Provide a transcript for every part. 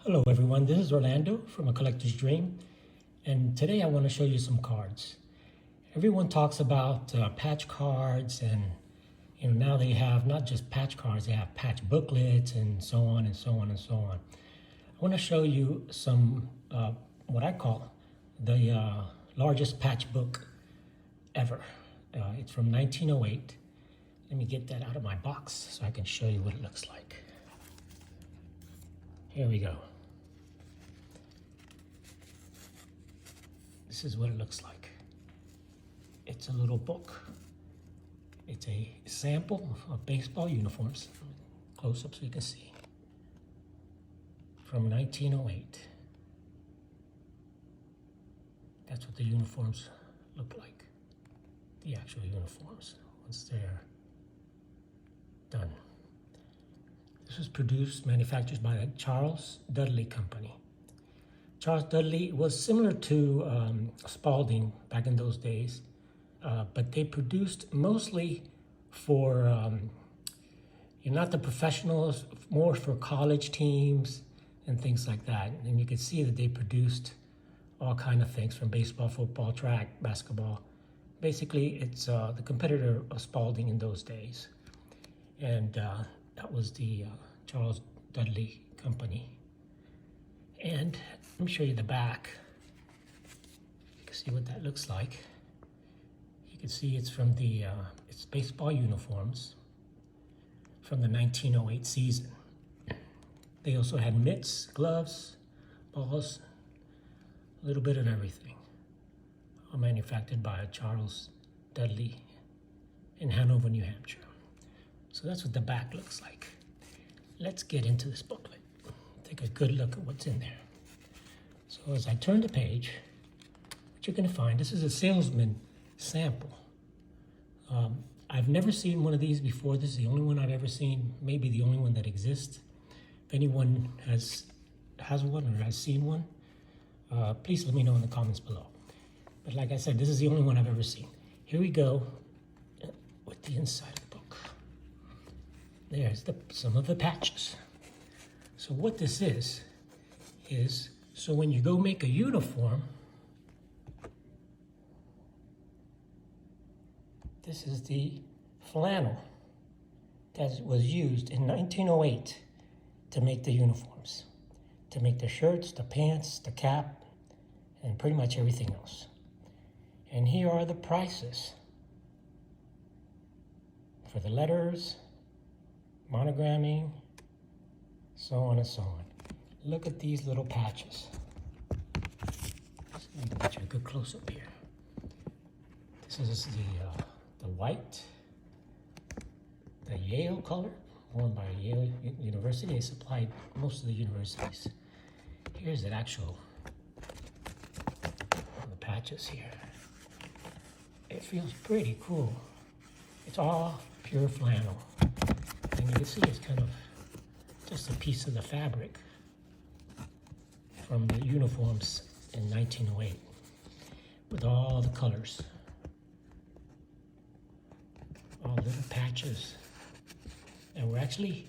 Hello everyone, this is Orlando from A Collector's Dream, and today I want to show you some cards. Everyone talks about patch cards, and now they have not just patch cards, they have patch booklets and so on and so on and so on. I want to show you some what I call the largest patch book ever. It's from 1908. Let me get that out of my box so I can show you what it looks like. Here we go. This is what it looks like. It's a little book. It's a sample of baseball uniforms. Close up so you can see. From 1908. That's what the uniforms look like. The actual uniforms, once they're done. This was manufactured by the Chalrles Dudley Company. Chalrles Dudley was similar to Spalding back in those days, but they produced mostly for, not the professionals, more for college teams and things like that. And you can see that they produced all kind of things from baseball, football, track, basketball. Basically, it's the competitor of Spalding in those days. And that was the Chalrles Dudley Company. And let me show you the back. You can see what that looks like. You can see it's from the it's baseball uniforms from the 1908 season. They also had mitts, gloves, balls, a little bit of everything. All manufactured by Chalrles Dudley in Hanover, New Hampshire. So that's what the back looks like. Let's get into this booklet. Take a good look at what's in there. So as I turn the page, what you're going to find, this is a Salesman sample. I've never seen one of these before. This is the only one I've ever seen, maybe the only one that exists. If anyone has one or has seen one, please let me know in the comments below. But like I said, this is the only one I've ever seen. Here we go with the inside of the book. There's some of the patches. So what this is so when you go make a uniform, this is the flannel that was used in 1908 to make the uniforms, to make the shirts, the pants, the cap, and pretty much everything else. And here are the prices for the letters, monogramming, so on and so on. Look at these little patches. Let me get you a good close-up here. This is the white, the Yale color, worn by Yale University. They supplied most of the universities. Here's the actual the patches here. It feels pretty cool. It's all pure flannel. And you can see it's kind of just a piece of the fabric from the uniforms in 1908 with all the colors, all little patches, and we're actually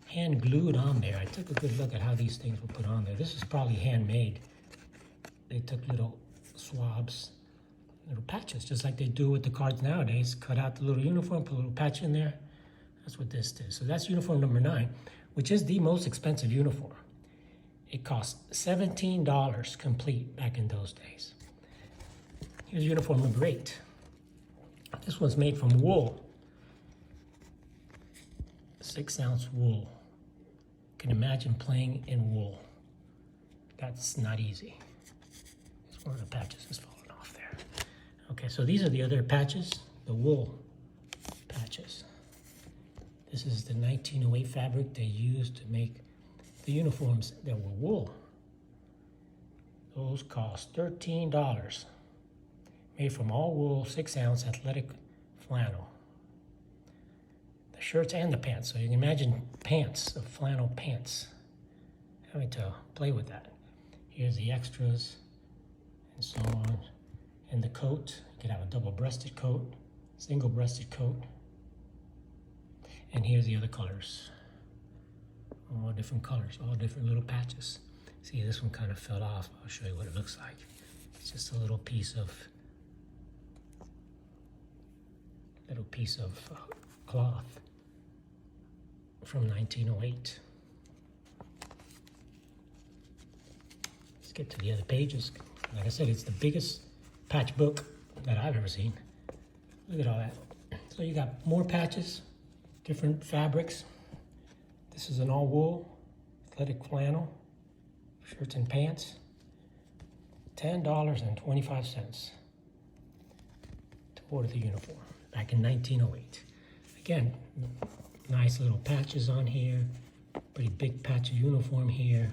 hand glued on there. I took a good look at how these things were put on there. This is probably handmade. They took little swabs, little patches, just like they do with the cards nowadays. Cut out the little uniform, put a little patch in there. That's what this is. So that's uniform number 9, which is the most expensive uniform. It cost $17 complete back in those days. Here's uniform number 8. This one's made from wool. 6-ounce wool. You can imagine playing in wool. That's not easy. It's one of the patches that's fallen off there. Okay, so these are the other patches, the wool patches. This is the 1908 fabric they used to make the uniforms that were wool. Those cost $13. Made from all wool, 6-ounce athletic flannel. The shirts and the pants. So you can imagine pants, the flannel pants. Having to play with that. Here's the extras and so on. And the coat, you can have a double-breasted coat, single-breasted coat. And here's the other colors. All different colors, all different little patches. See, this one kind of fell off. I'll show you what it looks like. It's just a little piece of cloth from 1908. Let's get to the other pages. Like I said, it's the biggest patch book that I've ever seen. Look at all that. So you got more patches, different fabrics. This is an all wool athletic flannel, shirts and pants. $10.25 to order the uniform back in 1908. Again, nice little patches on here. Pretty big patch of uniform here.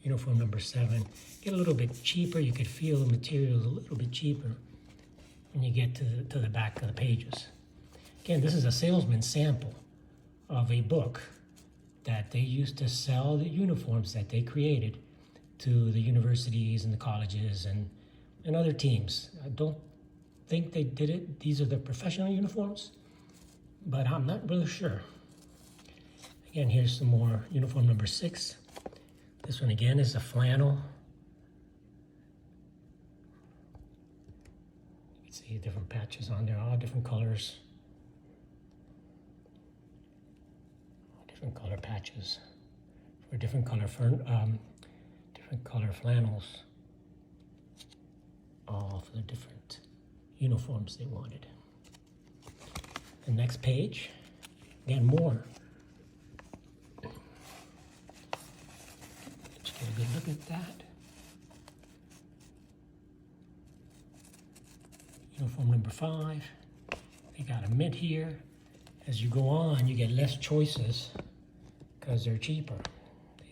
Uniform number 7. Get a little bit cheaper. You could feel the material a little bit cheaper when you get to the back of the pages. Again, this is a Salesman sample of a book that they used to sell the uniforms that they created to the universities and the colleges and other teams. I don't think they did it. These are the professional uniforms, but I'm not really sure. Again, here's some more uniform number 6. This one again is a flannel. You can see different patches on there, all different colors. All different color patches for different color flannels, all for the different uniforms they wanted. The next page, again, more. Let's get a good look at that. Uniform number 5. They got a mint here. As you go on, you get less choices because they're cheaper.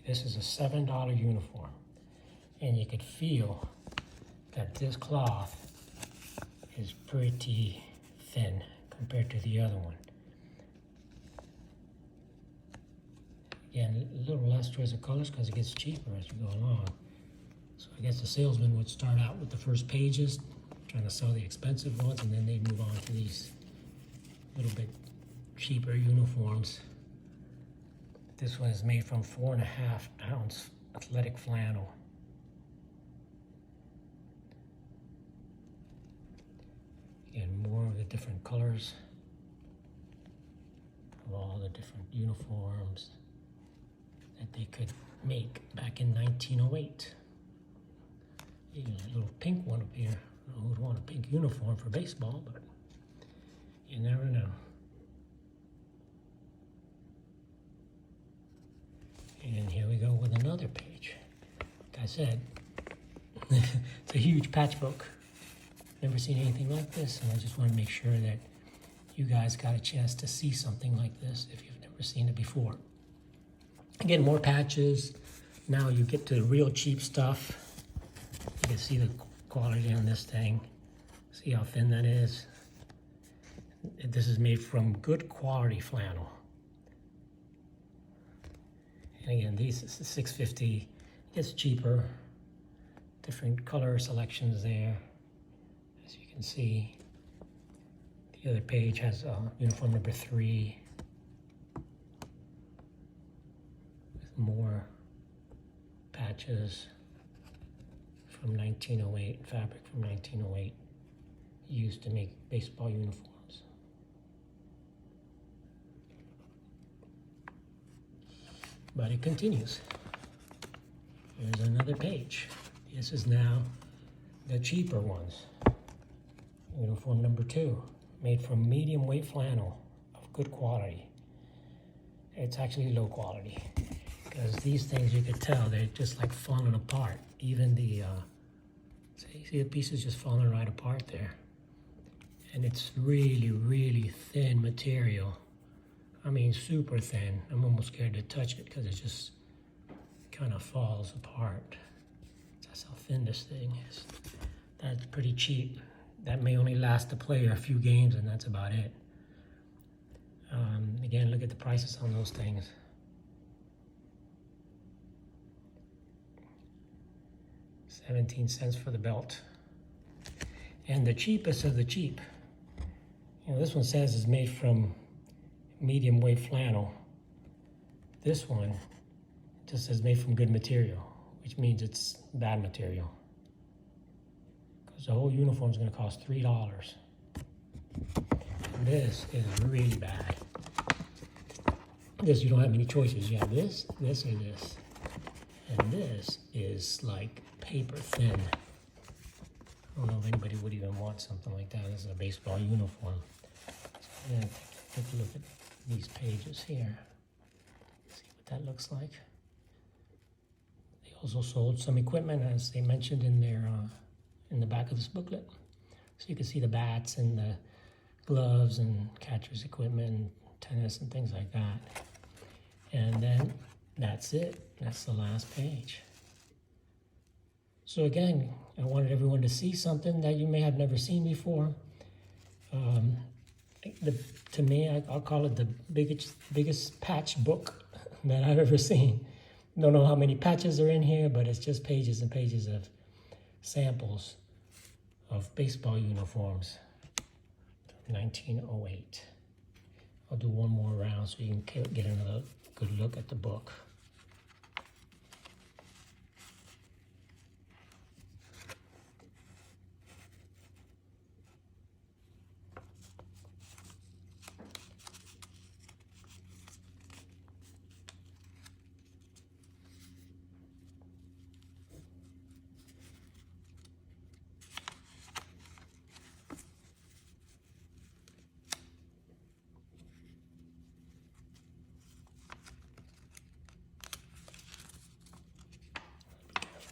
This is a $7 uniform. And you could feel that this cloth is pretty thin compared to the other one. Again, a little less choice of colors because it gets cheaper as you go along. So I guess the salesman would start out with the first pages, trying to sell the expensive ones, and then they move on to these little bit cheaper uniforms. This one is made from 4.5 ounce athletic flannel. Again, more of the different colors of all the different uniforms that they could make back in 1908. Even a little pink one up here. I don't know who would want a pink uniform for baseball, but you never know. And here we go with another page. Like I said, it's a huge patch book. Never seen anything like this, and I just want to make sure that you guys got a chance to see something like this if you've never seen it before. Again, more patches. Now you get to the real cheap stuff. You can see the quality on this thing. See how thin that is? This is made from good quality flannel. And again, these is $6.50. It gets cheaper. Different color selections there. As you can see, the other page has uniform number 3 with more patches from 1908, fabric from 1908, used to make baseball uniforms. But it continues. Here's another page. This is now the cheaper ones. Uniform number 2, made from medium weight flannel of good quality. It's actually low quality because these things, you could tell they're just like falling apart. Even the, see the pieces just falling right apart there. And it's really, really thin material. I mean, super thin. I'm almost scared to touch it because it just kind of falls apart. That's how thin this thing is. That's pretty cheap. That may only last the player a few games, and that's about it. Again, look at the prices on those things. $0.17 for the belt. And the cheapest of the cheap. You know, this one says it's made from medium weight flannel. This one just says made from good material, which means it's bad material. Because the whole uniform is going to cost $3. This is really bad. This, you don't have any choices. You have this, this, or this. And this is like paper thin. I don't know if anybody would even want something like that. This is a baseball uniform. So I'm going to take a look at these pages here. See what that looks like. They also sold some equipment, as they mentioned in their in the back of this booklet. So you can see the bats and the gloves and catcher's equipment, tennis and things like that. And then that's it. That's the last page. So again, I wanted everyone to see something that you may have never seen before. To me, I'll call it the biggest patch book that I've ever seen. Don't know how many patches are in here, but it's just pages and pages of samples of baseball uniforms. 1908. I'll do one more round so you can get another good look at the book.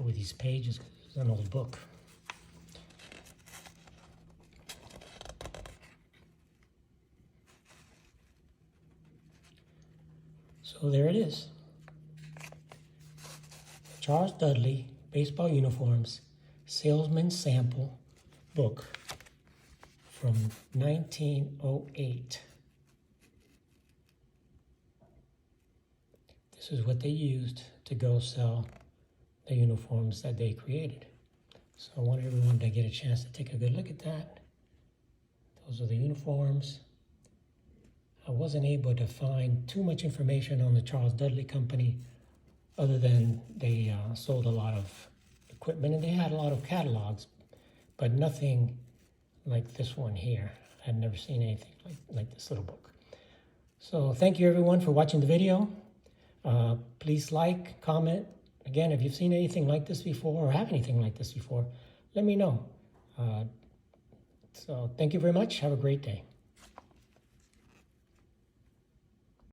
With these pages, because it's an old book. So there it is. Chalrles Dudley Baseball Uniforms Salesman Sample Book from 1908. This is what they used to go sell the uniforms that they created. So I want everyone to get a chance to take a good look at that. Those are the uniforms. I wasn't able to find too much information on the Chalrles Dudley Company other than they sold a lot of equipment and they had a lot of catalogs, but nothing like this one here. I've never seen anything like this little book. So thank you everyone for watching the video. Please like, comment. Again, if you've seen anything like this before or have anything like this before, let me know. So thank you very much. Have a great day.